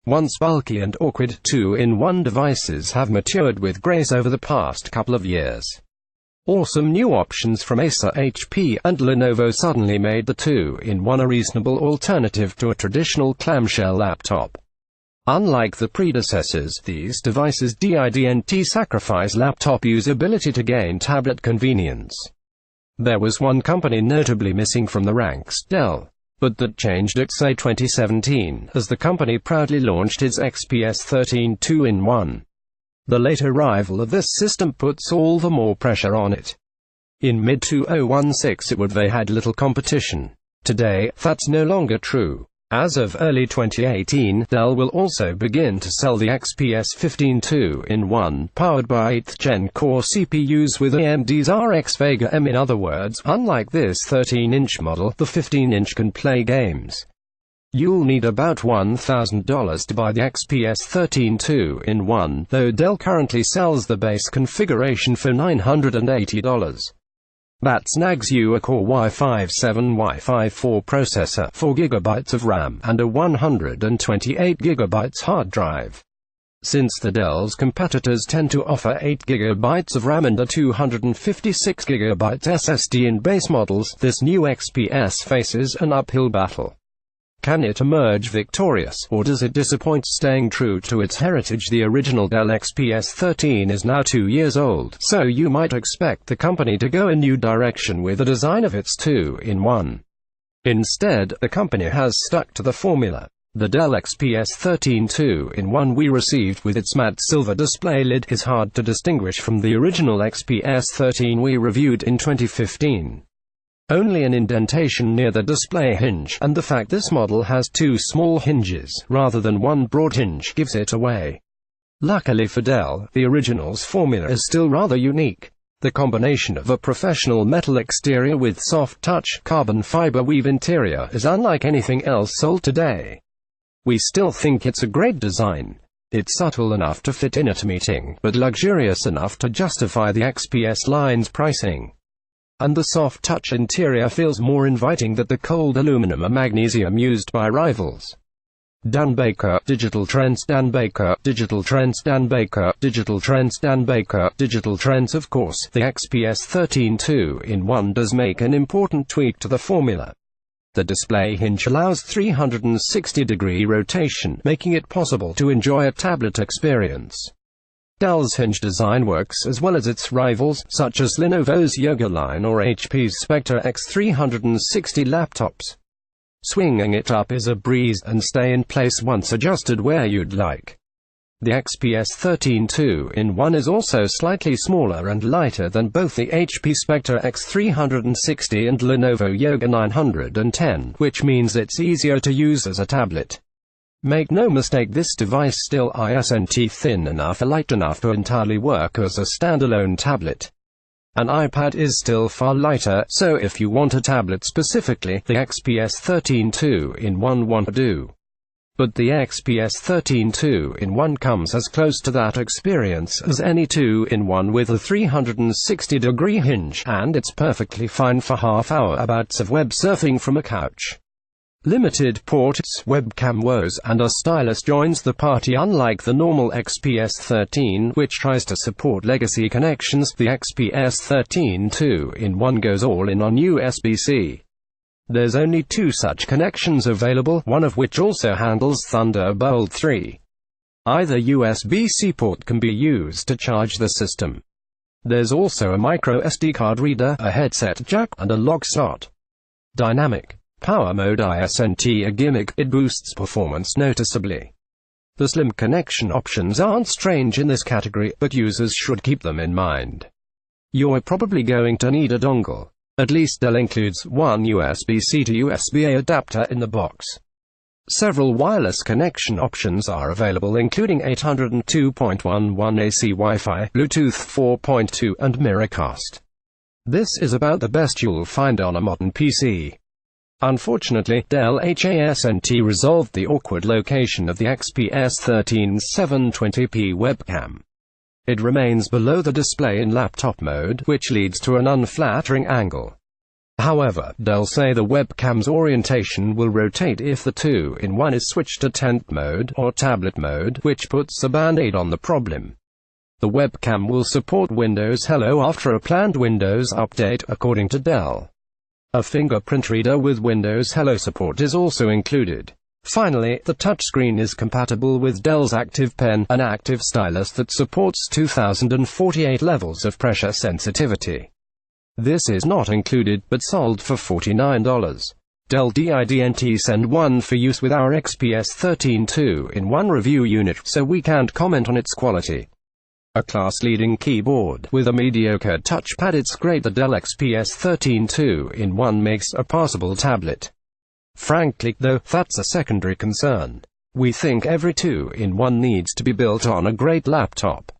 Once bulky and awkward, 2-in-1 devices have matured with grace over the past couple of years. Awesome new options from Acer, HP, and Lenovo suddenly made the 2-in-1 a reasonable alternative to a traditional clamshell laptop. Unlike the predecessors, these devices didn't sacrifice laptop usability to gain tablet convenience. There was one company notably missing from the ranks, Dell. But that changed at say 2017, as the company proudly launched its XPS 13 2-in-1. The late arrival of this system puts all the more pressure on it. In mid-2016 they had little competition. Today, that's no longer true. As of early 2018, Dell will also begin to sell the XPS 15 2-in-1, powered by 8th Gen Core CPUs with AMD's RX Vega M. In other words, unlike this 13-inch model, the 15-inch can play games. You'll need about $1,000 to buy the XPS 13 2-in-1, though Dell currently sells the base configuration for $980. That snags you a Core i5 7/Y54 processor, 4GB of RAM, and a 128GB hard drive. Since the Dell's competitors tend to offer 8GB of RAM and a 256GB SSD in base models, this new XPS faces an uphill battle. Can it emerge victorious, or does it disappoint? Staying true to its heritage, the original Dell XPS 13 is now 2 years old, so you might expect the company to go a new direction with the design of its 2-in-1. Instead, the company has stuck to the formula. The Dell XPS 13 2-in-1 we received with its matte silver display lid is hard to distinguish from the original XPS 13 we reviewed in 2015. Only an indentation near the display hinge, and the fact this model has 2 small hinges, rather than one broad hinge, gives it away. Luckily for Dell, the original's formula is still rather unique. The combination of a professional metal exterior with soft touch, carbon fiber weave interior is unlike anything else sold today. We still think it's a great design. It's subtle enough to fit in at a meeting, but luxurious enough to justify the XPS line's pricing. And the soft-touch interior feels more inviting than the cold aluminum or magnesium used by rivals. Dan Baker, Digital Trends. Dan Baker, Digital Trends. Dan Baker, Digital Trends. Dan Baker, Digital Trends. Of course, the XPS 13 2-in-1 does make an important tweak to the formula. The display hinge allows 360-degree rotation, making it possible to enjoy a tablet experience. Dell's hinge design works as well as its rivals, such as Lenovo's Yoga line or HP's Spectre X360 laptops. Swinging it up is a breeze, and stay in place once adjusted where you'd like. The XPS 13 2-in-1 is also slightly smaller and lighter than both the HP Spectre X360 and Lenovo Yoga 910, which means it's easier to use as a tablet. Make no mistake, this device still isn't thin enough or light enough to entirely work as a standalone tablet. An iPad is still far lighter, so if you want a tablet specifically, the XPS 13 2-in-1 won't do. But the XPS 13 2-in-1 comes as close to that experience as any 2-in-1 with a 360-degree hinge, and it's perfectly fine for half-hour bouts of web surfing from a couch. Limited ports, webcam woes, and a stylus joins the party. Unlike the normal XPS 13, which tries to support legacy connections, the XPS 13 2-in-1 goes all in on USB-C. There's only 2 such connections available, one of which also handles Thunderbolt 3. Either USB-C port can be used to charge the system. There's also a micro SD card reader, a headset jack, and a lock slot. Dynamic power mode isn't a gimmick, it boosts performance noticeably. The slim connection options aren't strange in this category, but users should keep them in mind. You're probably going to need a dongle. At least Dell includes one USB-C to USB-A adapter in the box. Several wireless connection options are available, including 802.11 AC Wi-Fi, Bluetooth 4.2, and Miracast. This is about the best you'll find on a modern PC. Unfortunately, Dell hasn't resolved the awkward location of the XPS 13 720p webcam. It remains below the display in laptop mode, which leads to an unflattering angle. However, Dell say the webcam's orientation will rotate if the 2-in-1 is switched to tent mode or tablet mode, which puts a band-aid on the problem. The webcam will support Windows Hello after a planned Windows update, according to Dell. A fingerprint reader with Windows Hello support is also included. Finally, the touchscreen is compatible with Dell's Active Pen, an active stylus that supports 2048 levels of pressure sensitivity. This is not included, but sold for $49. Dell didn't send one for use with our XPS 13 2-in-1 review unit, so we can't comment on its quality. A class-leading keyboard with a mediocre touchpad, it's great. The Dell XPS 13 2-in-1 makes a passable tablet. Frankly, though, that's a secondary concern. We think every 2-in-1 needs to be built on a great laptop.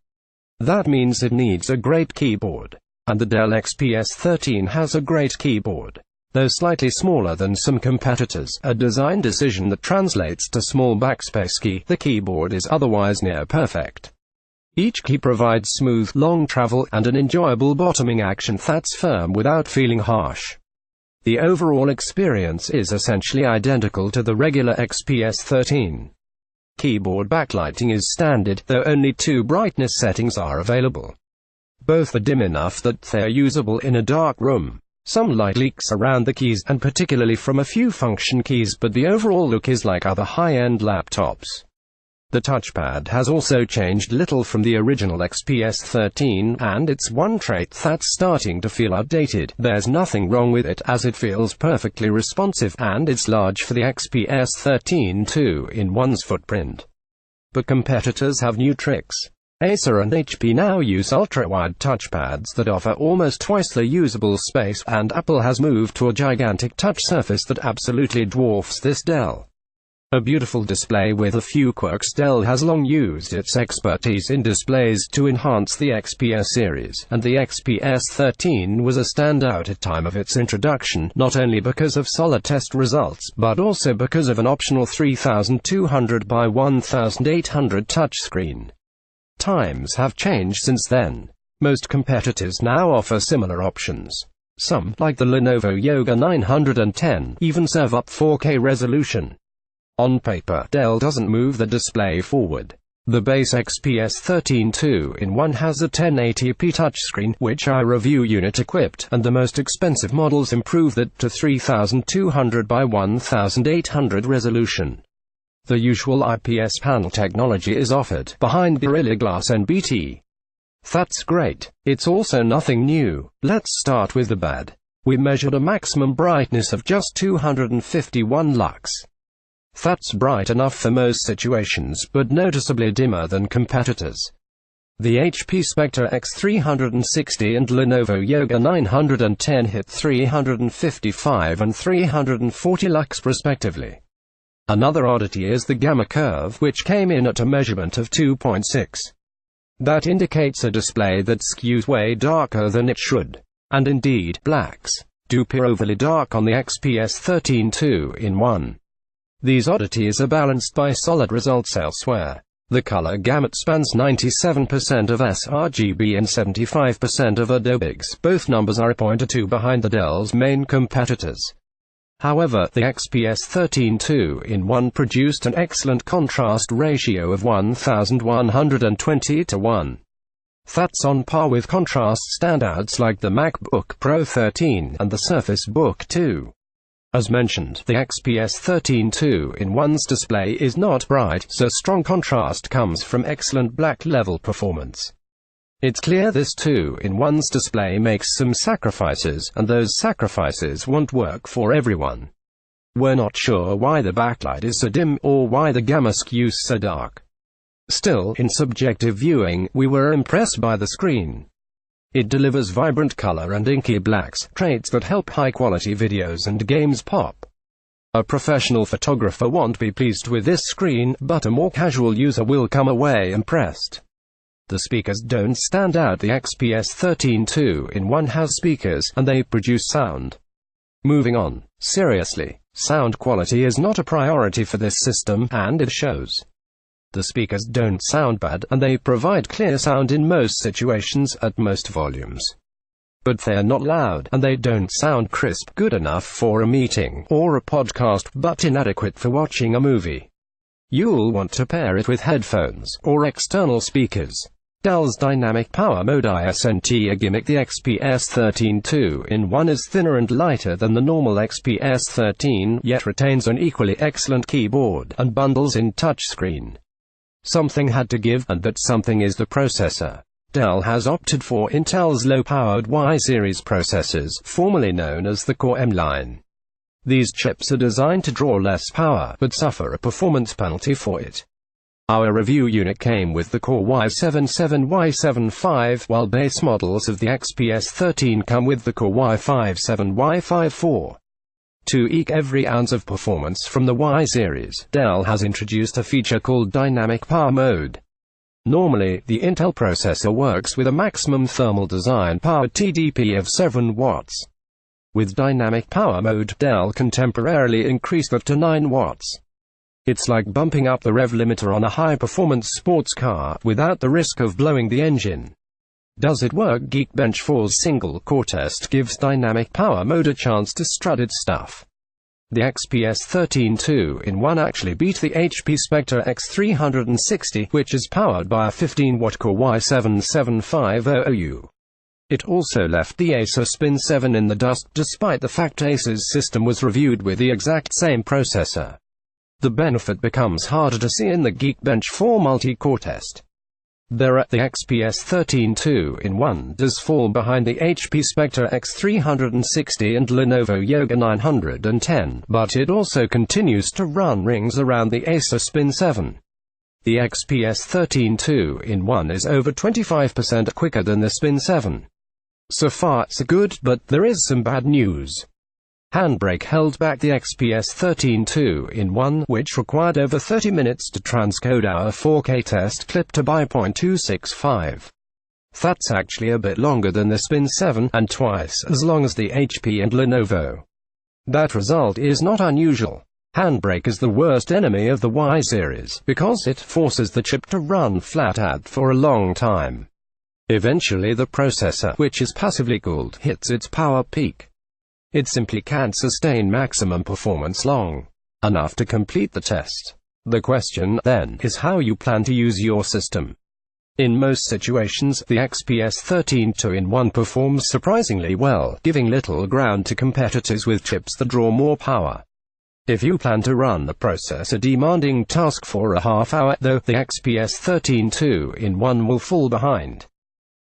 That means it needs a great keyboard. And the Dell XPS 13 has a great keyboard, though slightly smaller than some competitors, a design decision that translates to small backspace key. The keyboard is otherwise near perfect. Each key provides smooth, long travel, and an enjoyable bottoming action that's firm without feeling harsh. The overall experience is essentially identical to the regular XPS 13. Keyboard backlighting is standard, though only 2 brightness settings are available. Both are dim enough that they are usable in a dark room. Some light leaks around the keys, and particularly from a few function keys, but the overall look is like other high-end laptops. The touchpad has also changed little from the original XPS 13, and it's one trait that's starting to feel outdated. There's nothing wrong with it, as it feels perfectly responsive, and it's large for the XPS 13 2-in-1's footprint. But competitors have new tricks. Acer and HP now use ultra-wide touchpads that offer almost twice the usable space, and Apple has moved to a gigantic touch surface that absolutely dwarfs this Dell. A beautiful display with a few quirks. Dell has long used its expertise in displays to enhance the XPS series, and the XPS 13 was a standout at time of its introduction, not only because of solid test results, but also because of an optional 3200 by 1800 touchscreen. Times have changed since then. Most competitors now offer similar options. Some, like the Lenovo Yoga 910, even serve up 4K resolution. On paper, Dell doesn't move the display forward. The base XPS 13 2-in-1 has a 1080p touchscreen, which our review unit equipped, and the most expensive models improve that to 3200 by 1800 resolution. The usual IPS panel technology is offered behind Gorilla Glass NBT. That's great. It's also nothing new. Let's start with the bad. We measured a maximum brightness of just 251 lux. That's bright enough for most situations, but noticeably dimmer than competitors. The HP Spectre X360 and Lenovo Yoga 910 hit 355 and 340 lux respectively. Another oddity is the gamma curve, which came in at a measurement of 2.6. That indicates a display that skews way darker than it should. And indeed, blacks do appear overly dark on the XPS 13 2-in-1. These oddities are balanced by solid results elsewhere. The color gamut spans 97% of sRGB and 75% of Adobe's. Both numbers are a point or two behind the Dell's main competitors. However, the XPS 13 2-in-1 produced an excellent contrast ratio of 1120:1. That's on par with contrast standouts like the MacBook Pro 13 and the Surface Book 2. As mentioned, the XPS 13 2-in-1's display is not bright, so strong contrast comes from excellent black level performance. It's clear this 2-in-1's display makes some sacrifices, and those sacrifices won't work for everyone. We're not sure why the backlight is so dim, or why the gamma skews so dark. Still, in subjective viewing, we were impressed by the screen. It delivers vibrant color and inky blacks, traits that help high-quality videos and games pop. A professional photographer won't be pleased with this screen, but a more casual user will come away impressed. The speakers don't stand out. The XPS 13 2-in-1 has speakers, and they produce sound. Moving on. Seriously, sound quality is not a priority for this system, and it shows. The speakers don't sound bad, and they provide clear sound in most situations, at most volumes. but they're not loud, and they don't sound crisp, good enough for a meeting or a podcast, but inadequate for watching a movie. You'll want to pair it with headphones or external speakers. Dell's Dynamic Power Mode isn't a gimmick. The XPS 13 2-in-1 is thinner and lighter than the normal XPS 13, yet retains an equally excellent keyboard and bundles in touchscreen. Something had to give, and that something is the processor. Dell has opted for Intel's low-powered Y-series processors, formerly known as the Core M line. These chips are designed to draw less power, but suffer a performance penalty for it. Our review unit came with the Core Y77 Y75, while base models of the XPS 13 come with the Core Y57 Y54. To eke every ounce of performance from the Y-series, Dell has introduced a feature called Dynamic Power Mode. Normally, the Intel processor works with a maximum thermal design power TDP of 7 watts. With Dynamic Power Mode, Dell can temporarily increase that to 9 watts. It's like bumping up the rev limiter on a high-performance sports car, without the risk of blowing the engine. Does it work? Geekbench 4's single-core test gives Dynamic Power Mode a chance to strut its stuff. The XPS 13 2-in-1 actually beat the HP Spectre X360, which is powered by a 15-watt Core Y7750U. It also left the Acer Spin 7 in the dust, despite the fact Acer's system was reviewed with the exact same processor. The benefit becomes harder to see in the Geekbench 4 multi-core test. The XPS 13 2-in-1 does fall behind the HP Spectre X360 and Lenovo Yoga 910, but it also continues to run rings around the Acer Spin 7. The XPS 13 2-in-1 is over 25% quicker than the Spin 7. So far so good, but there is some bad news. Handbrake held back the XPS 13 2-in-1, which required over 30 minutes to transcode our 4K test clip to by .265. That's actually a bit longer than the Spin 7, and twice as long as the HP and Lenovo. That result is not unusual. Handbrake is the worst enemy of the Y-series, because it forces the chip to run flat out for a long time. Eventually the processor, which is passively cooled, hits its power peak. It simply can't sustain maximum performance long enough to complete the test. The question, then, is how you plan to use your system. In most situations, the XPS 13 2-in-1 performs surprisingly well, giving little ground to competitors with chips that draw more power. If you plan to run the processor-demanding task for a half hour, though, the XPS 13 2-in-1 will fall behind.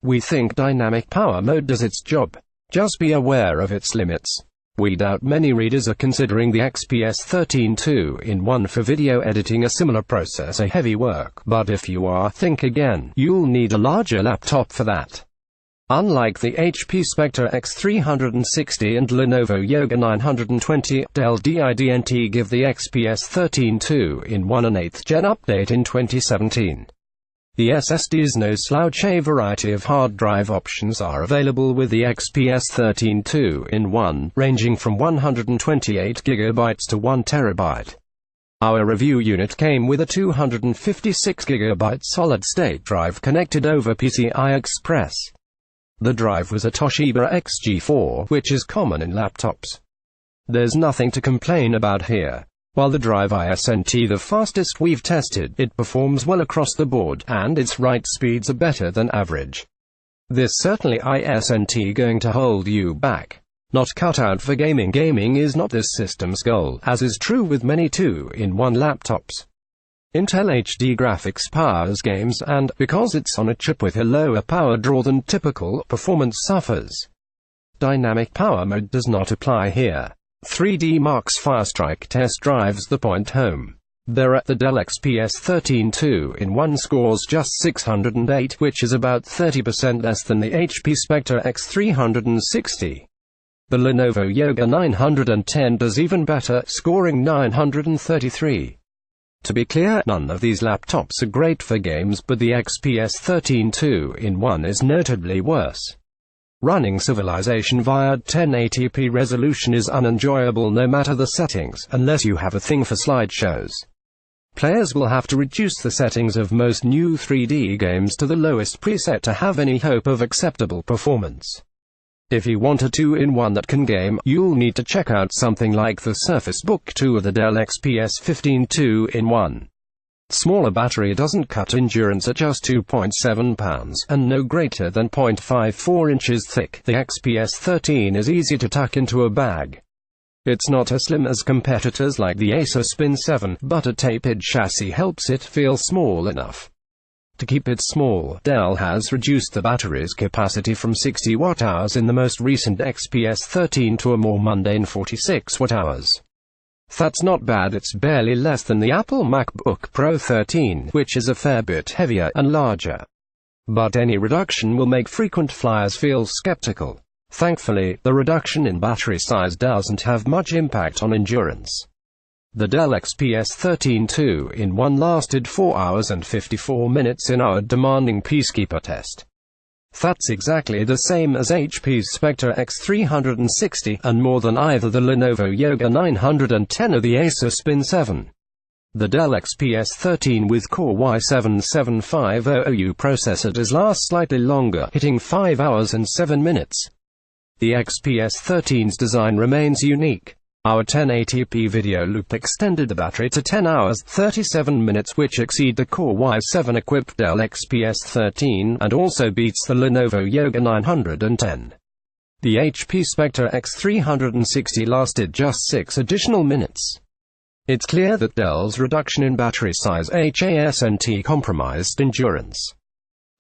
We think Dynamic Power Mode does its job. Just be aware of its limits. We doubt many readers are considering the XPS 13 2-in-1 for video editing, a similar processor-heavy work, but if you are, think again. You'll need a larger laptop for that. Unlike the HP Spectre X360 and Lenovo Yoga 920, Dell didn't give the XPS 13 2-in-1 an 8th gen update in 2017. The SSD's no-slouch. A variety of hard drive options are available with the XPS 13 2-in-1, ranging from 128 GB to 1 TB. Our review unit came with a 256 GB solid-state drive connected over PCI Express. The drive was a Toshiba XG4, which is common in laptops. There's nothing to complain about here. While the drive isn't the fastest we've tested, it performs well across the board, and its write speeds are better than average. This certainly isn't going to hold you back. Not cut out for gaming. Gaming is not this system's goal, as is true with many 2-in-1 laptops. Intel HD graphics powers games, and, because it's on a chip with a lower power draw than typical, performance suffers. Dynamic Power Mode does not apply here. 3D Mark's Firestrike test drives the point home. The Dell XPS 13 2-in-1 scores just 608, which is about 30% less than the HP Spectre X360. The Lenovo Yoga 910 does even better, scoring 933. To be clear, none of these laptops are great for games, but the XPS 13 2-in-1 is notably worse. Running Civilization via 1080p resolution is unenjoyable no matter the settings, unless you have a thing for slideshows. Players will have to reduce the settings of most new 3D games to the lowest preset to have any hope of acceptable performance. If you want a 2-in-1 that can game, you'll need to check out something like the Surface Book 2 or the Dell XPS 15 2-in-1. Smaller battery doesn't cut endurance at just 2.7 pounds, and no greater than 0.54 inches thick. The XPS 13 is easy to tuck into a bag. It's not as slim as competitors like the Acer Spin 7, but a tapered chassis helps it feel small enough. To keep it small, Dell has reduced the battery's capacity from 60 watt-hours in the most recent XPS 13 to a more mundane 46 watt-hours. That's not bad. It's barely less than the Apple MacBook Pro 13, which is a fair bit heavier and larger. But any reduction will make frequent flyers feel skeptical. Thankfully, the reduction in battery size doesn't have much impact on endurance. The Dell XPS 13 2-in-1 lasted 4 hours and 54 minutes in our demanding Peacekeeper test. That's exactly the same as HP's Spectre X360, and more than either the Lenovo Yoga 910 or the Acer Spin 7. The Dell XPS 13 with Core i7-7500U processor does last slightly longer, hitting 5 hours and 7 minutes. The XPS 13's design remains unique. Our 1080p video loop extended the battery to 10 hours, 37 minutes, which exceed the Core i7-equipped Dell XPS 13, and also beats the Lenovo Yoga 910. The HP Spectre X360 lasted just 6 additional minutes. It's clear that Dell's reduction in battery size hasn't compromised endurance.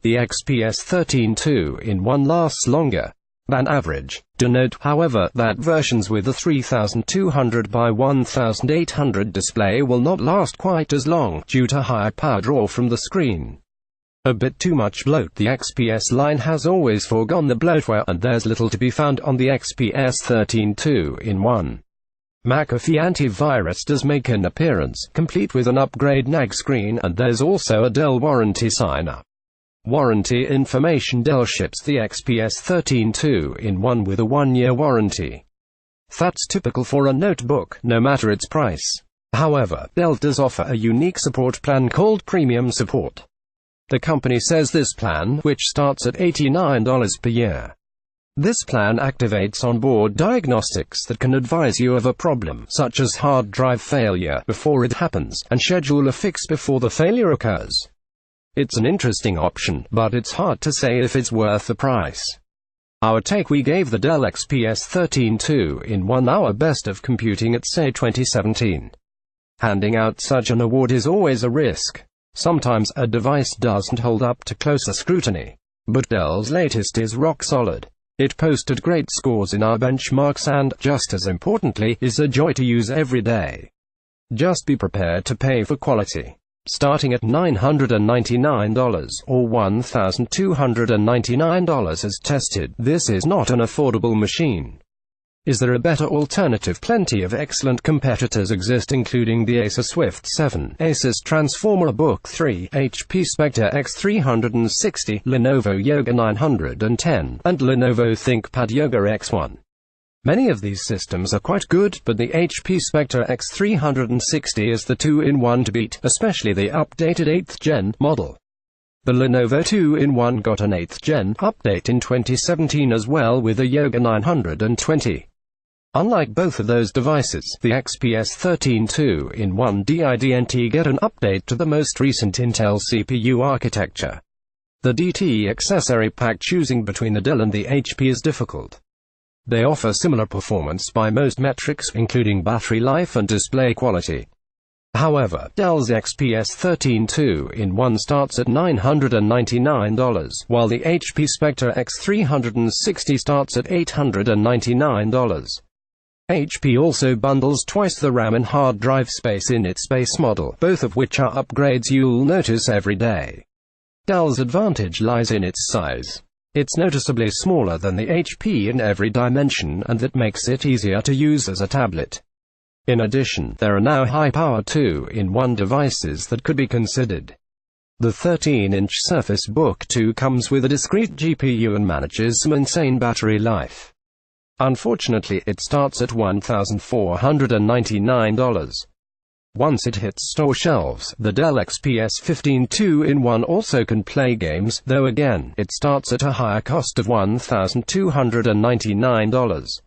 The XPS 13 2-in-1 lasts longer than average. Denote, however, that versions with a 3200 by 1800 display will not last quite as long, due to higher power draw from the screen. A bit too much bloat. The XPS line has always foregone the bloatware, and there's little to be found on the XPS 13 2-in-1. McAfee antivirus does make an appearance, complete with an upgrade nag screen, and there's also a Dell warranty sign-up. Warranty information: Dell ships the XPS 13 2-in-1 with a 1-year warranty. That's typical for a notebook, no matter its price. However, Dell does offer a unique support plan called Premium Support. The company says this plan, which starts at $89 per year. This plan activates onboard diagnostics that can advise you of a problem, such as hard drive failure, before it happens, and schedule a fix before the failure occurs. It's an interesting option, but it's hard to say if it's worth the price. Our take: we gave the Dell XPS 13 2-in-1 our best of computing at SAE 2017. Handing out such an award is always a risk. Sometimes a device doesn't hold up to closer scrutiny. But Dell's latest is rock solid. It posted great scores in our benchmarks and, just as importantly, is a joy to use every day. Just be prepared to pay for quality. Starting at $999, or $1,299 as tested, this is not an affordable machine. Is there a better alternative? Plenty of excellent competitors exist, including the Acer Swift 7, Acer's Transformer Book 3, HP Spectre X360, Lenovo Yoga 910, and Lenovo ThinkPad Yoga X1. Many of these systems are quite good, but the HP Spectre X360 is the 2-in-1 to beat, especially the updated 8th Gen model. The Lenovo 2-in-1 got an 8th Gen update in 2017 as well, with a Yoga 920. Unlike both of those devices, the XPS 13 2-in-1 didn't get an update to the most recent Intel CPU architecture. The DT accessory pack choosing between the Dell and the HP is difficult. They offer similar performance by most metrics, including battery life and display quality. However, Dell's XPS 13 2-in-1 starts at $999, while the HP Spectre X360 starts at $899. HP also bundles twice the RAM and hard drive space in its base model, both of which are upgrades you'll notice every day. Dell's advantage lies in its size. It's noticeably smaller than the HP in every dimension, and that makes it easier to use as a tablet. In addition, there are now high-power 2-in-1 devices that could be considered. The 13-inch Surface Book 2 comes with a discrete GPU and manages some insane battery life. Unfortunately, it starts at $1,499. Once it hits store shelves, the Dell XPS 15 2-in-1 also can play games, though again, it starts at a higher cost of $1,299.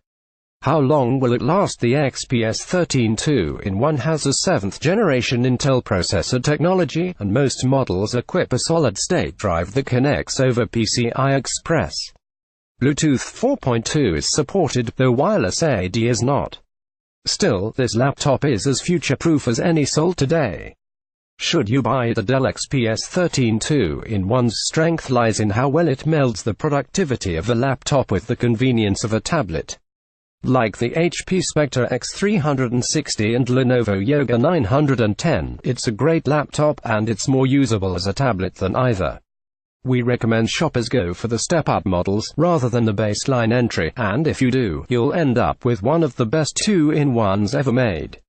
How long will it last? The XPS 13 2-in-1 has a 7th generation Intel processor technology, and most models equip a solid-state drive that connects over PCI Express. Bluetooth 4.2 is supported, though wireless AD is not. Still, this laptop is as future-proof as any sold today. Should you buy the Dell XPS 13 2-in-1's strength lies in how well it melds the productivity of a laptop with the convenience of a tablet. Like the HP Spectre X360 and Lenovo Yoga 910, it's a great laptop, and it's more usable as a tablet than either. We recommend shoppers go for the step-up models, rather than the baseline entry, and if you do, you'll end up with one of the best 2-in-1s ever made.